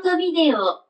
トビデオ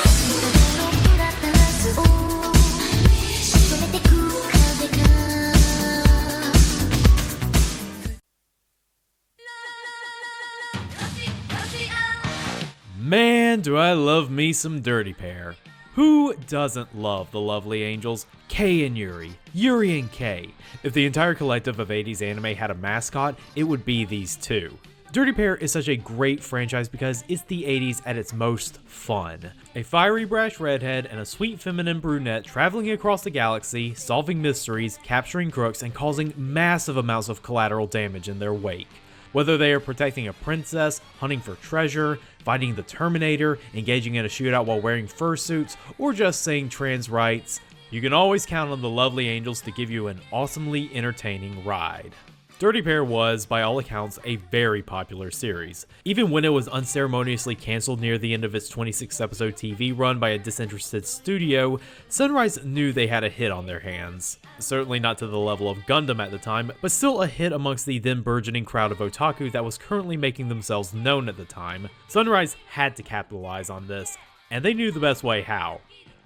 Man, do I love me some Dirty Pair. Who doesn't love the lovely angels, Kei and Yuri, Yuri and Kei? If the entire collective of 80s anime had a mascot, it would be these two. Dirty Pair is such a great franchise because it's the 80s at its most fun. A fiery brash redhead and a sweet feminine brunette traveling across the galaxy, solving mysteries, capturing crooks, and causing massive amounts of collateral damage in their wake. Whether they are protecting a princess, hunting for treasure, fighting the Terminator, engaging in a shootout while wearing fursuits, or just saying trans rights, you can always count on the lovely angels to give you an awesomely entertaining ride. Dirty Pair was, by all accounts, a very popular series. Even when it was unceremoniously cancelled near the end of its 26-episode TV run by a disinterested studio, Sunrise knew they had a hit on their hands. Certainly not to the level of Gundam at the time, but still a hit amongst the then burgeoning crowd of otaku that was currently making themselves known at the time. Sunrise had to capitalize on this, and they knew the best way how.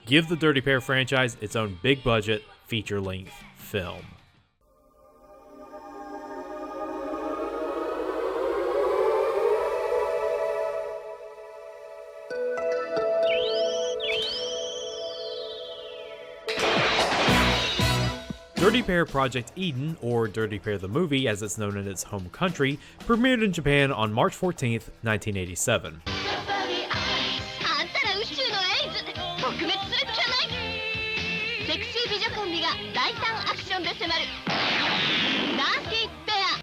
Give the Dirty Pair franchise its own big-budget, feature-length film. Dirty Pair Project Eden, or Dirty Pair the Movie as it's known in its home country, premiered in Japan on March 14th, 1987.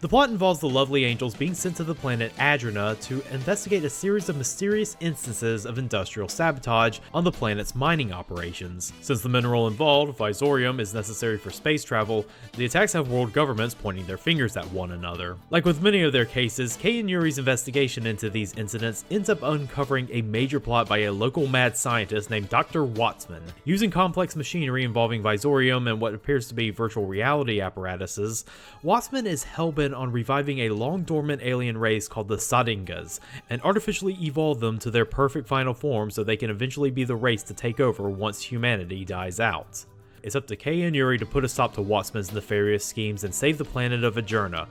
The plot involves the lovely angels being sent to the planet Adrena to investigate a series of mysterious instances of industrial sabotage on the planet's mining operations. Since the mineral involved, Visorium, is necessary for space travel, the attacks have world governments pointing their fingers at one another. Like with many of their cases, Kei and Yuri's investigation into these incidents ends up uncovering a major plot by a local mad scientist named Dr. Wattsman. Using complex machinery involving Visorium and what appears to be virtual reality apparatuses, Wattsman is hellbent on reviving a long-dormant alien race called the Sadingas, and artificially evolve them to their perfect final form so they can eventually be the race to take over once humanity dies out. It's up to Kei and Yuri to put a stop to Wattsman's nefarious schemes and save the planet of Adrena,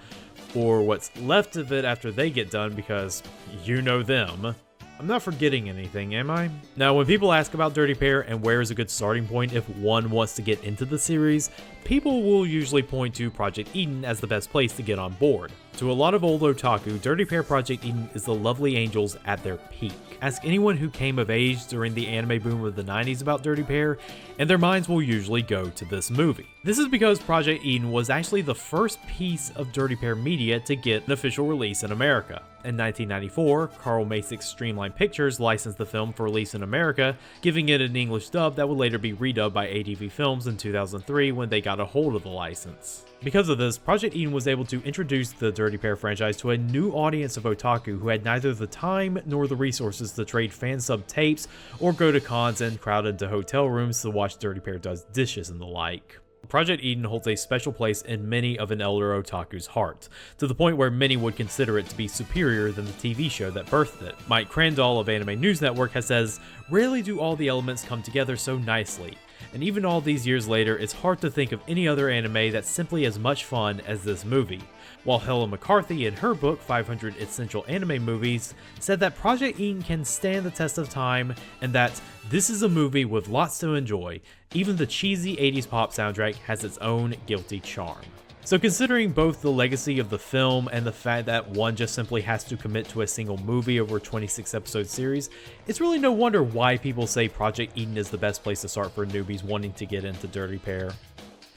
or what's left of it after they get done, because you know them. I'm not forgetting anything, am I? Now, when people ask about Dirty Pair and where is a good starting point if one wants to get into the series, people will usually point to Project Eden as the best place to get on board. To a lot of old otaku, Dirty Pair Project Eden is the lovely angels at their peak. Ask anyone who came of age during the anime boom of the 90s about Dirty Pair, and their minds will usually go to this movie. This is because Project Eden was actually the first piece of Dirty Pair media to get an official release in America. In 1994, Carl Masik's Streamline Pictures licensed the film for release in America, giving it an English dub that would later be redubbed by ADV Films in 2003 when they got a hold of the license. Because of this, Project Eden was able to introduce the Dirty Pair franchise to a new audience of otaku who had neither the time nor the resources to trade fan sub tapes or go to cons and crowd into hotel rooms to watch Dirty Pair does dishes and the like. Project Eden holds a special place in many of an elder otaku's heart, to the point where many would consider it to be superior than the TV show that birthed it. Mike Crandall of Anime News Network has says, "Rarely do all the elements come together so nicely. And even all these years later, it's hard to think of any other anime that's simply as much fun as this movie." While Helen McCarthy, in her book 500 Essential Anime Movies, said that Project Eden can stand the test of time and that this is a movie with lots to enjoy. Even the cheesy 80s pop soundtrack has its own guilty charm. So considering both the legacy of the film and the fact that one just simply has to commit to a single movie over a 26-episode series, it's really no wonder why people say Project Eden is the best place to start for newbies wanting to get into Dirty Pair.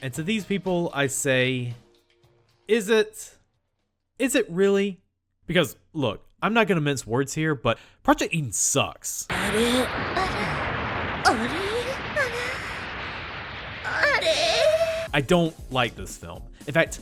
And to these people, I say, is it? Is it really? Because, look, I'm not gonna mince words here, but Project Eden sucks. I don't like this film. In fact,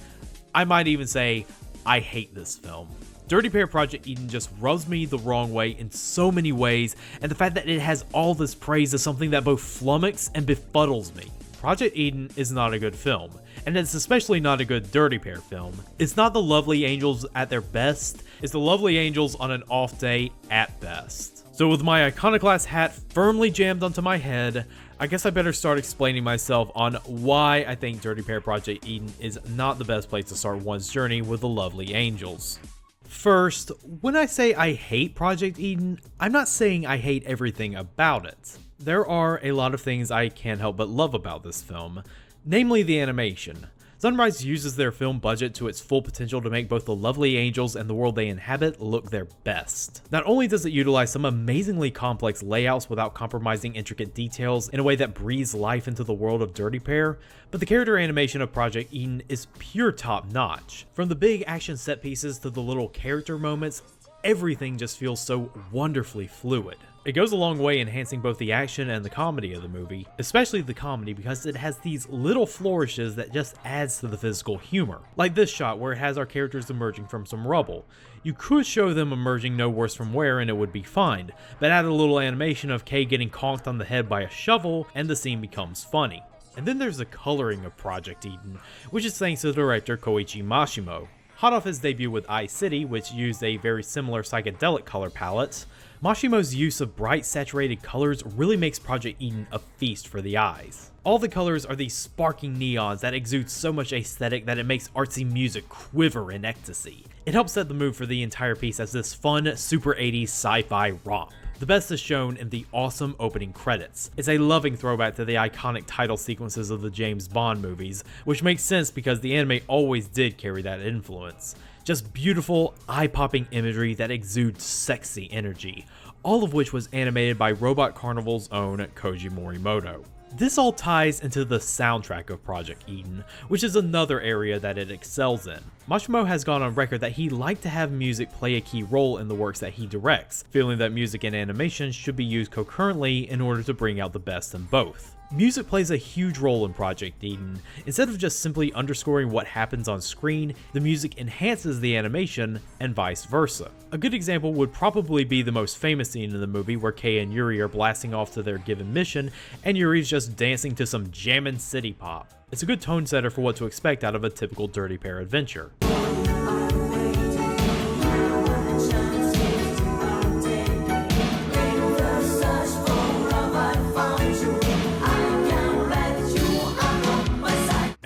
I might even say I hate this film. Dirty Pair Project Eden just rubs me the wrong way in so many ways, and the fact that it has all this praise is something that both flummoxes and befuddles me. Project Eden is not a good film, and it's especially not a good Dirty Pair film. It's not the lovely angels at their best, it's the lovely angels on an off day at best. So with my iconoclast hat firmly jammed onto my head, I guess I better start explaining myself on why I think Dirty Pair Project Eden is not the best place to start one's journey with the lovely angels. First, when I say I hate Project Eden, I'm not saying I hate everything about it. There are a lot of things I can't help but love about this film, namely the animation. Sunrise uses their film budget to its full potential to make both the lovely angels and the world they inhabit look their best. Not only does it utilize some amazingly complex layouts without compromising intricate details in a way that breathes life into the world of Dirty Pair, but the character animation of Project Eden is pure top notch. From the big action set pieces to the little character moments, everything just feels so wonderfully fluid. It goes a long way enhancing both the action and the comedy of the movie, especially the comedy because it has these little flourishes that just adds to the physical humor. Like this shot where it has our characters emerging from some rubble. You could show them emerging no worse from wear and it would be fine, but add a little animation of Kei getting conked on the head by a shovel and the scene becomes funny. And then there's the coloring of Project Eden, which is thanks to director Koichi Mashimo. Hot off his debut with Eye City, which used a very similar psychedelic color palette, Mashimo's use of bright saturated colors really makes Project Eden a feast for the eyes. All the colors are these sparking neons that exude so much aesthetic that it makes artsy music quiver in ecstasy. It helps set the mood for the entire piece as this fun, super 80s sci-fi romp. The best is shown in the awesome opening credits. It's a loving throwback to the iconic title sequences of the James Bond movies, which makes sense because the anime always did carry that influence. Just beautiful, eye-popping imagery that exudes sexy energy, all of which was animated by Robot Carnival's own Koji Morimoto. This all ties into the soundtrack of Project Eden, which is another area that it excels in. Mashimo has gone on record that he liked to have music play a key role in the works that he directs, feeling that music and animation should be used concurrently in order to bring out the best in both. Music plays a huge role in Project Eden. Instead of just simply underscoring what happens on screen, the music enhances the animation, and vice versa. A good example would probably be the most famous scene in the movie where Kei and Yuri are blasting off to their given mission, and Yuri's just dancing to some jammin' city pop. It's a good tone setter for what to expect out of a typical Dirty Pair adventure.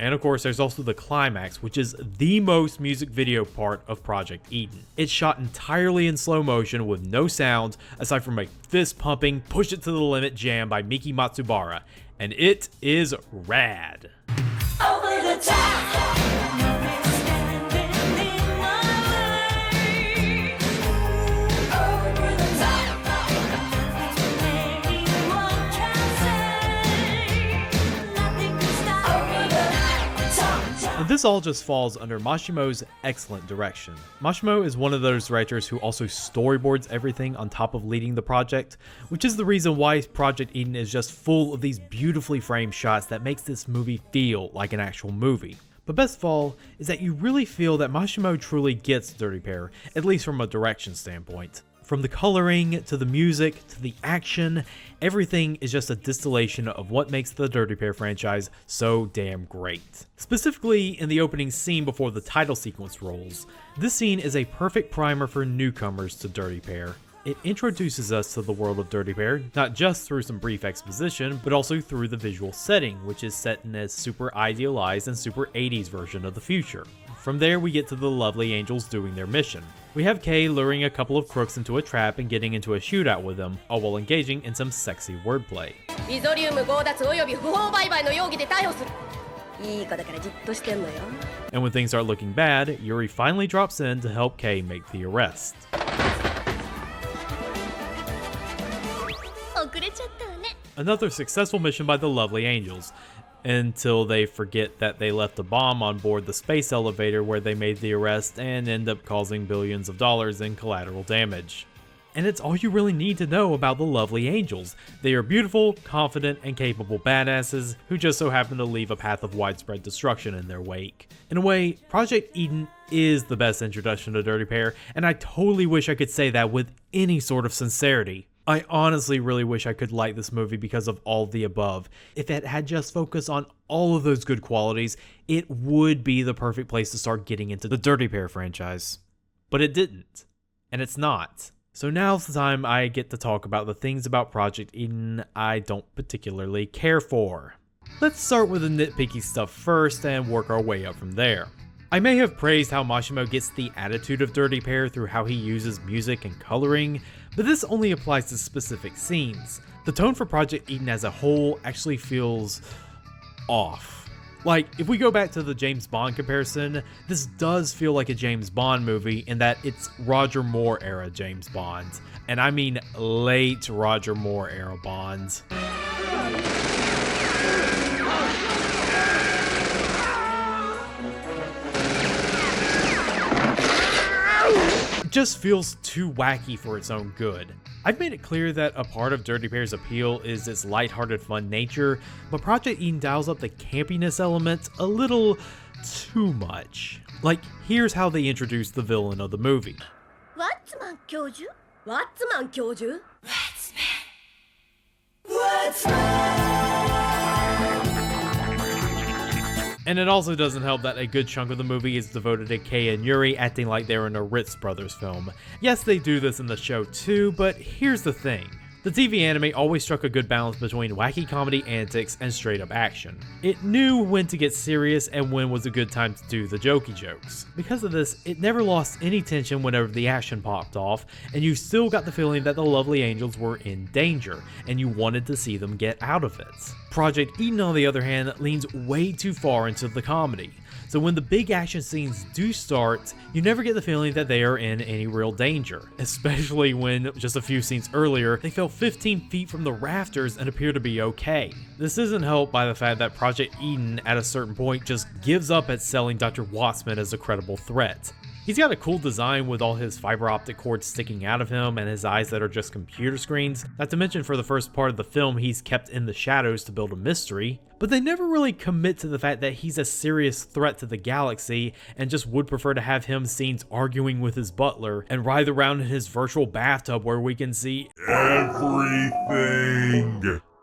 And of course, there's also the climax, which is the most music video part of Project Eden. It's shot entirely in slow motion with no sound, aside from a fist-pumping, push it to the limit jam by Miki Matsubara, and it is rad. Over the top. And this all just falls under Mashimo's excellent direction. Mashimo is one of those writers who also storyboards everything on top of leading the project, which is the reason why Project Eden is just full of these beautifully framed shots that makes this movie feel like an actual movie. But best of all is that you really feel that Mashimo truly gets Dirty Pair, at least from a direction standpoint. From the coloring, to the music, to the action, everything is just a distillation of what makes the Dirty Pair franchise so damn great. Specifically, in the opening scene before the title sequence rolls, this scene is a perfect primer for newcomers to Dirty Pair. It introduces us to the world of Dirty Pair, not just through some brief exposition, but also through the visual setting, which is set in a super idealized and super 80s version of the future. From there, we get to the lovely angels doing their mission. We have Kei luring a couple of crooks into a trap and getting into a shootout with them, all while engaging in some sexy wordplay. And when things start looking bad, Yuri finally drops in to help Kei make the arrest. Another successful mission by the lovely angels, until they forget that they left a bomb on board the space elevator where they made the arrest and end up causing billions of dollars in collateral damage. And it's all you really need to know about the lovely angels. They are beautiful, confident, and capable badasses who just so happen to leave a path of widespread destruction in their wake. In a way, Project Eden is the best introduction to Dirty Pair, and I totally wish I could say that with any sort of sincerity. I honestly really wish I could like this movie because of all the above. If it had just focused on all of those good qualities, it would be the perfect place to start getting into the Dirty Pair franchise. But it didn't. And it's not. So now's the time I get to talk about the things about Project Eden I don't particularly care for. Let's start with the nitpicky stuff first and work our way up from there. I may have praised how Mashimo gets the attitude of Dirty Pair through how he uses music and coloring, but this only applies to specific scenes. The tone for Project Eden as a whole actually feels off. Like, if we go back to the James Bond comparison, this does feel like a James Bond movie in that it's Roger Moore era James Bond. And I mean late Roger Moore era Bond. It just feels too wacky for its own good. I've made it clear that a part of Dirty Pair's appeal is its lighthearted fun nature, but Project Eden dials up the campiness element a little too much. Like, here's how they introduce the villain of the movie. Watson 教授? Watson 教授? And it also doesn't help that a good chunk of the movie is devoted to Kei and Yuri acting like they're in a Ritz Brothers film. Yes, they do this in the show too, but here's the thing. The TV anime always struck a good balance between wacky comedy antics and straight up action. It knew when to get serious and when was a good time to do the jokey jokes. Because of this, it never lost any tension whenever the action popped off, and you still got the feeling that the lovely angels were in danger, and you wanted to see them get out of it. Project Eden, on the other hand, leans way too far into the comedy. So when the big action scenes do start, you never get the feeling that they are in any real danger, especially when, just a few scenes earlier, they fell 15 feet from the rafters and appear to be okay. This isn't helped by the fact that Project Eden, at a certain point, just gives up at selling Dr. Watson as a credible threat. He's got a cool design with all his fiber optic cords sticking out of him and his eyes that are just computer screens. Not to mention, for the first part of the film, he's kept in the shadows to build a mystery. But they never really commit to the fact that he's a serious threat to the galaxy and just would prefer to have him scenes arguing with his butler and writhe around in his virtual bathtub where we can see everything.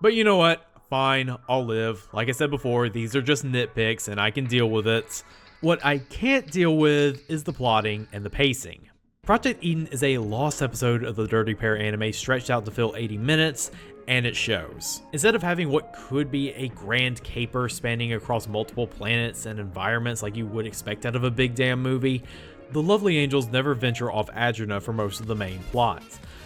But you know what? Fine, I'll live. Like I said before, these are just nitpicks and I can deal with it. What I can't deal with is the plotting and the pacing. Project Eden is a lost episode of the Dirty Pair anime stretched out to fill 80 minutes, and it shows. Instead of having what could be a grand caper spanning across multiple planets and environments like you would expect out of a big damn movie, the lovely angels never venture off Adrena for most of the main plot.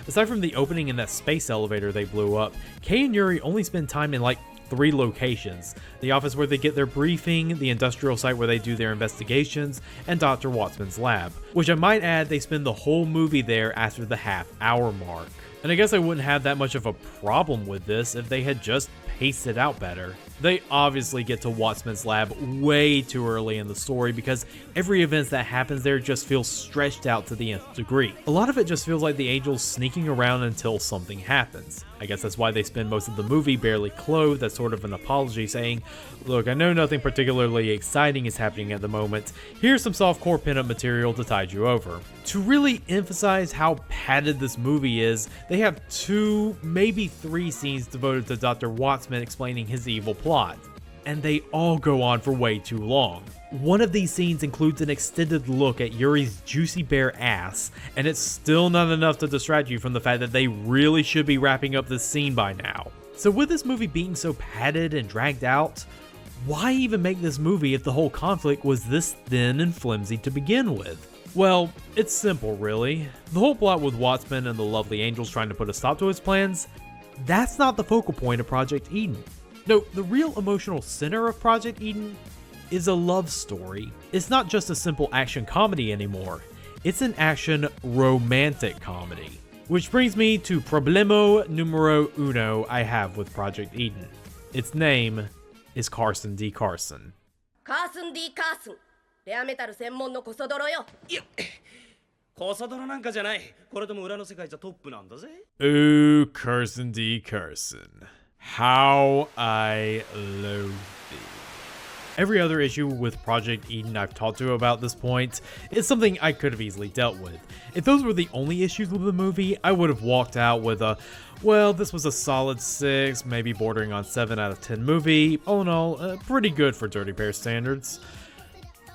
Aside from the opening in that space elevator they blew up, Kei and Yuri only spend time in like 3 locations: the office where they get their briefing, the industrial site where they do their investigations, and Dr. Watson's lab, which I might add they spend the whole movie there after the half-hour mark. And I guess I wouldn't have that much of a problem with this if they had just paced it out better. They obviously get to Watson's lab way too early in the story because every event that happens there just feels stretched out to the nth degree. A lot of it just feels like the angels sneaking around until something happens. I guess that's why they spend most of the movie barely clothed as sort of an apology, saying, "Look, I know nothing particularly exciting is happening at the moment. Here's some softcore pinup material to tide you over." To really emphasize how padded this movie is, they have 2, maybe 3 scenes devoted to Dr. Watson explaining his evil plot, and they all go on for way too long. One of these scenes includes an extended look at Yuri's juicy bare ass, and it's still not enough to distract you from the fact that they really should be wrapping up this scene by now. So with this movie being so padded and dragged out, why even make this movie if the whole conflict was this thin and flimsy to begin with? Well, it's simple really. The whole plot with Watson and the lovely angels trying to put a stop to his plans, that's not the focal point of Project Eden. No, the real emotional center of Project Eden is a love story. It's not just a simple action comedy anymore. It's an action romantic comedy. Which brings me to problema numero uno I have with Project Eden. Its name is Carson D. Carson. Carson D. Carson. レアメタル専門のコソ泥よ。いや、コソ泥なんかじゃない。これでも裏の世界じゃトップなんだぜ。 Ooh, Carson D. Carson. How I loathe thee. Every other issue with Project Eden I've talked to about this point is something I could have easily dealt with. If those were the only issues with the movie, I would have walked out with a, well, this was a solid 6, maybe bordering on 7 out of 10 movie. All in all, pretty good for Dirty Pair standards.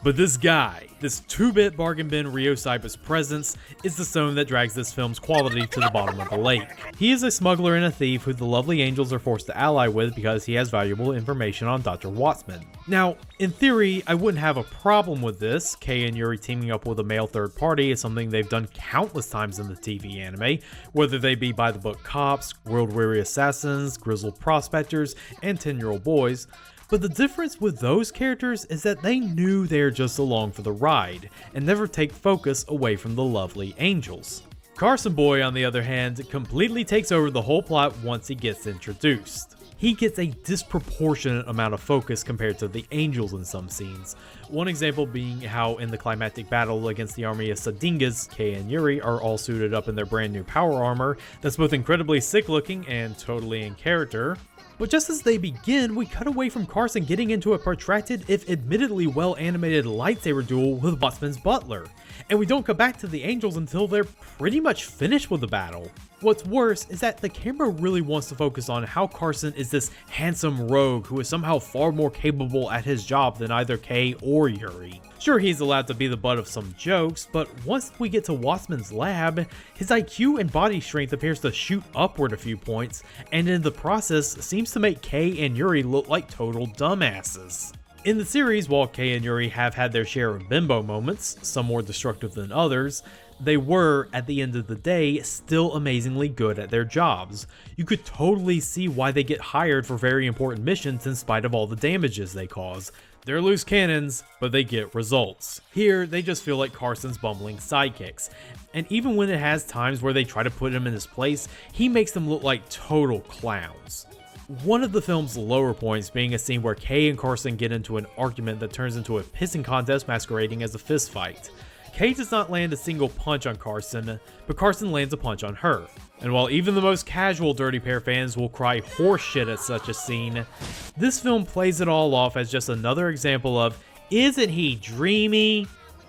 But this guy, this 2-bit bargain bin Ryo Saiba's presence, is the stone that drags this film's quality to the bottom of the lake. He is a smuggler and a thief who the lovely angels are forced to ally with because he has valuable information on Dr. Wattsman. Now, in theory, I wouldn't have a problem with this. Kei and Yuri teaming up with a male third party is something they've done countless times in the TV anime, whether they be by-the-book cops, world-weary assassins, grizzled prospectors, and 10-year-old boys. But the difference with those characters is that they knew they were just along for the ride, and never take focus away from the lovely angels. Carson Boy, on the other hand, completely takes over the whole plot once he gets introduced. He gets a disproportionate amount of focus compared to the angels in some scenes. One example being how in the climactic battle against the army of Sadingas, Kei and Yuri are all suited up in their brand new power armor that's both incredibly sick looking and totally in character. But just as they begin, we cut away from Carson getting into a protracted, if admittedly well-animated lightsaber duel with Wattsman's butler, and we don't come back to the angels until they're pretty much finished with the battle. What's worse is that the camera really wants to focus on how Carson is this handsome rogue who is somehow far more capable at his job than either Kei or Yuri. Sure, he's allowed to be the butt of some jokes, but once we get to Wattsman's lab, his IQ and body strength appears to shoot upward a few points, and in the process seems to make Kei and Yuri look like total dumbasses. In the series, while Kei and Yuri have had their share of bimbo moments, some more destructive than others, they were, at the end of the day, still amazingly good at their jobs. You could totally see why they get hired for very important missions in spite of all the damages they cause. They're loose cannons, but they get results. Here, they just feel like Carson's bumbling sidekicks. And even when it has times where they try to put him in his place, he makes them look like total clowns. One of the film's lower points being a scene where Kei and Carson get into an argument that turns into a pissing contest masquerading as a fist fight. Kei does not land a single punch on Carson, but Carson lands a punch on her. And while even the most casual Dirty Pair fans will cry horseshit at such a scene, this film plays it all off as just another example of, isn't he dreamy?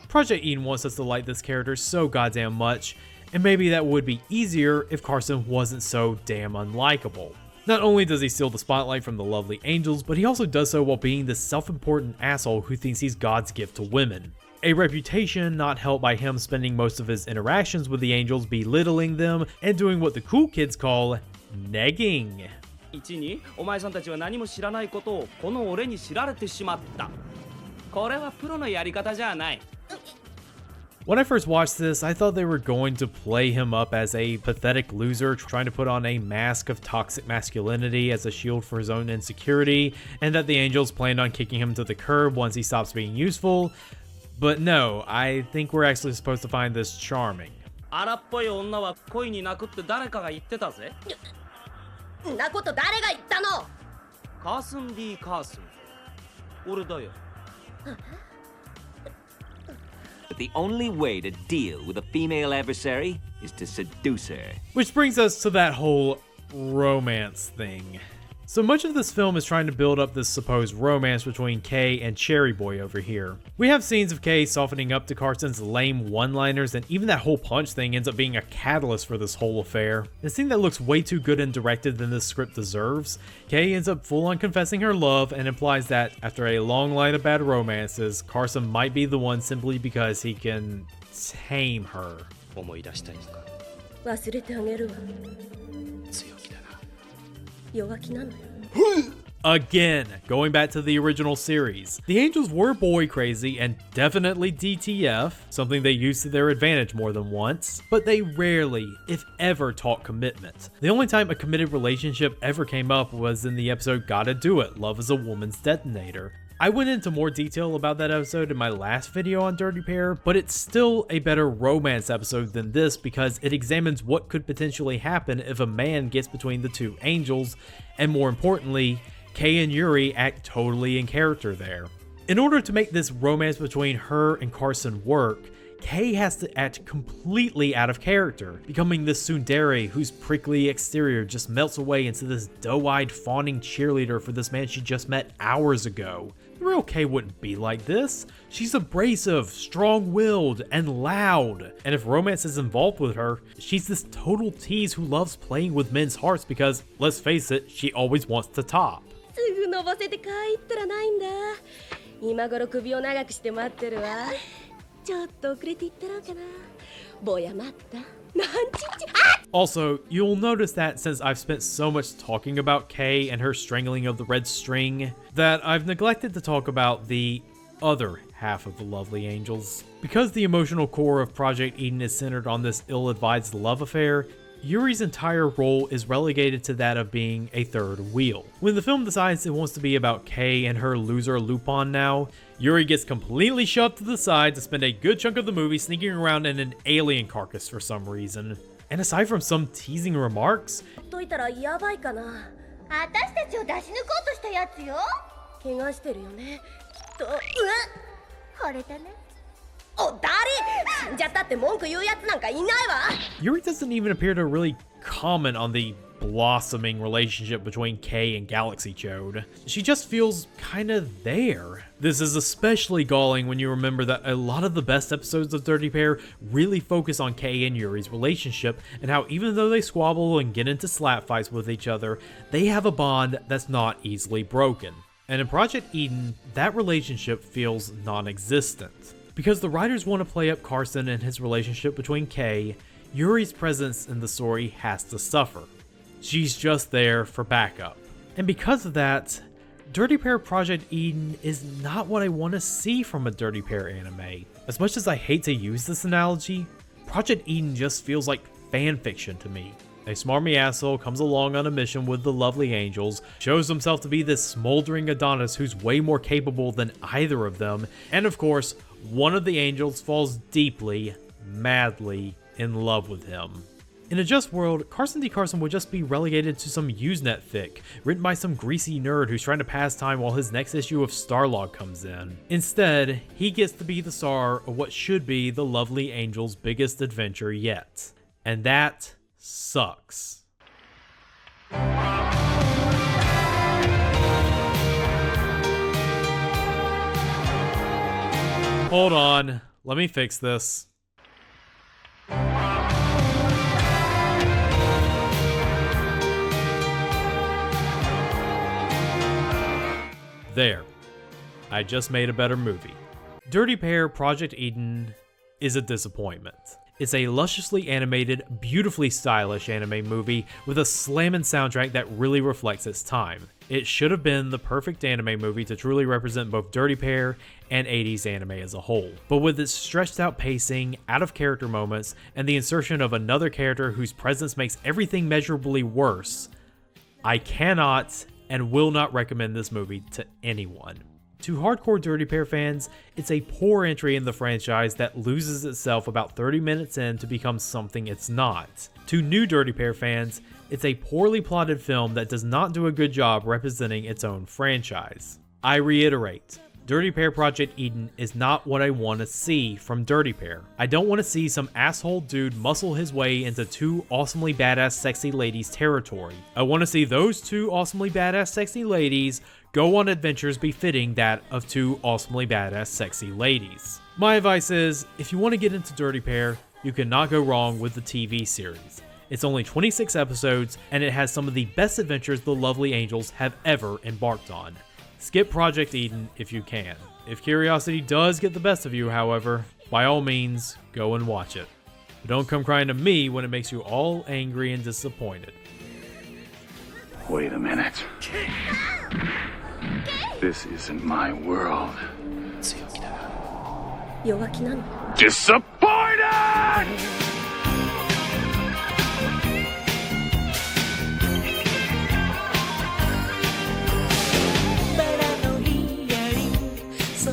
Project Eden wants us to like this character so goddamn much, and maybe that would be easier if Carson wasn't so damn unlikable. Not only does he steal the spotlight from the lovely angels, but he also does so while being this self-important asshole who thinks he's God's gift to women. A reputation not helped by him spending most of his interactions with the angels belittling them and doing what the cool kids call negging. 1にお前さんたちは何も知らないことをこの俺に知られてしまった。これはプロのやり方じゃない。 When I first watched this, I thought they were going to play him up as a pathetic loser trying to put on a mask of toxic masculinity as a shield for his own insecurity, and that the angels planned on kicking him to the curb once he stops being useful. But no, I think we're actually supposed to find this charming. 荒っぽい女は恋に泣くって誰かが言ってたぜ。んなこと誰が言ったの？カースン D カースン。俺だよ。 But the only way to deal with a female adversary is to seduce her. Which brings us to that whole romance thing. So much of this film is trying to build up this supposed romance between Kei and Cherry Boy over here. We have scenes of Kei softening up to Carson's lame one-liners, and even that whole punch thing ends up being a catalyst for this whole affair. A scene that looks way too good and directed than this script deserves. Kei ends up full-on confessing her love and implies that, after a long line of bad romances, Carson might be the one simply because he can tame her. 思い出したいのか。忘れてあげるわ。強気だな。弱気なのよ。 Again, going back to the original series, the angels were boy crazy and definitely DTF, something they used to their advantage more than once, but they rarely, if ever, taught commitment. The only time a committed relationship ever came up was in the episode Gotta Do It, Love is a Woman's Detonator. I went into more detail about that episode in my last video on Dirty Pair, but it's still a better romance episode than this because it examines what could potentially happen if a man gets between the two angels, and more importantly, Kei and Yuri act totally in character there. In order to make this romance between her and Carson work, Kei has to act completely out of character, becoming this tsundere whose prickly exterior just melts away into this doe-eyed fawning cheerleader for this man she just met hours ago. The real Kei wouldn't be like this. She's abrasive, strong-willed, and loud. And if romance is involved with her, she's this total tease who loves playing with men's hearts because, let's face it, she always wants to top. すぐ伸ばせて帰ったらないんだ。今頃首を長くして待ってるわ。ちょっと遅れていったろうかな。坊や待った。なんちっちゃ。Also, you'll notice that since I've spent so much talking about Kay and her strangling of the red string, that I've neglected to talk about the other half of the Lovely Angels. Because the emotional core of Project Eden is centered on this ill-advised love affair, Yuri's entire role is relegated to that of being a third wheel. When the film decides it wants to be about Kay and her loser Lupin now, Yuri gets completely shoved to the side to spend a good chunk of the movie sneaking around in an alien carcass for some reason. And aside from some teasing remarks, といたらやばいかな。私たちを出し抜こうとしたやつよ。怪我してるよね。きっと。惚れたね。お誰？死んじゃったって文句言うやつなんかいないわ。Yuri doesn't even appear to really comment on the blossoming relationship between Kay and Galaxy Chode. She just feels kinda there. This is especially galling when you remember that a lot of the best episodes of Dirty Pair really focus on Kay and Yuri's relationship, and how even though they squabble and get into slap fights with each other, they have a bond that's not easily broken. And in Project Eden, that relationship feels non-existent. Because the writers want to play up Carson and his relationship between Kay, Yuri's presence in the story has to suffer. She's just there for backup. And because of that, Dirty Pair Project Eden is not what I want to see from a Dirty Pair anime. As much as I hate to use this analogy, Project Eden just feels like fanfiction to me. A smarmy asshole comes along on a mission with the Lovely Angels, shows himself to be this smoldering Adonis who's way more capable than either of them, and of course, one of the angels falls deeply, madly in love with him. In a just world, Carson D. Carson would just be relegated to some Usenet fic, written by some greasy nerd who's trying to pass time while his next issue of Starlog comes in. Instead, he gets to be the star of what should be the Lovely Angels' biggest adventure yet. And that sucks. Hold on, let me fix this. There. I just made a better movie. Dirty Pair Project Eden is a disappointment. It's a lusciously animated, beautifully stylish anime movie with a slammin' soundtrack that really reflects its time. It should have been the perfect anime movie to truly represent both Dirty Pair and 80s anime as a whole. But with its stretched out pacing, out of character moments, and the insertion of another character whose presence makes everything measurably worse, I cannot and will not recommend this movie to anyone. To hardcore Dirty Pair fans, it's a poor entry in the franchise that loses itself about 30 minutes in to become something it's not. To new Dirty Pair fans, it's a poorly plotted film that does not do a good job representing its own franchise. I reiterate, Dirty Pair Project Eden is not what I want to see from Dirty Pair. I don't want to see some asshole dude muscle his way into two awesomely badass sexy ladies territory. I want to see those two awesomely badass sexy ladies go on adventures befitting that of two awesomely badass sexy ladies. My advice is, if you want to get into Dirty Pair, you cannot go wrong with the TV series. It's only 26 episodes, and it has some of the best adventures the Lovely Angels have ever embarked on. Skip Project Eden if you can. If curiosity does get the best of you, however, by all means, go and watch it. But don't come crying to me when it makes you all angry and disappointed. Wait a minute. This isn't my world. 弱気なの。 Disappointed! But I know he so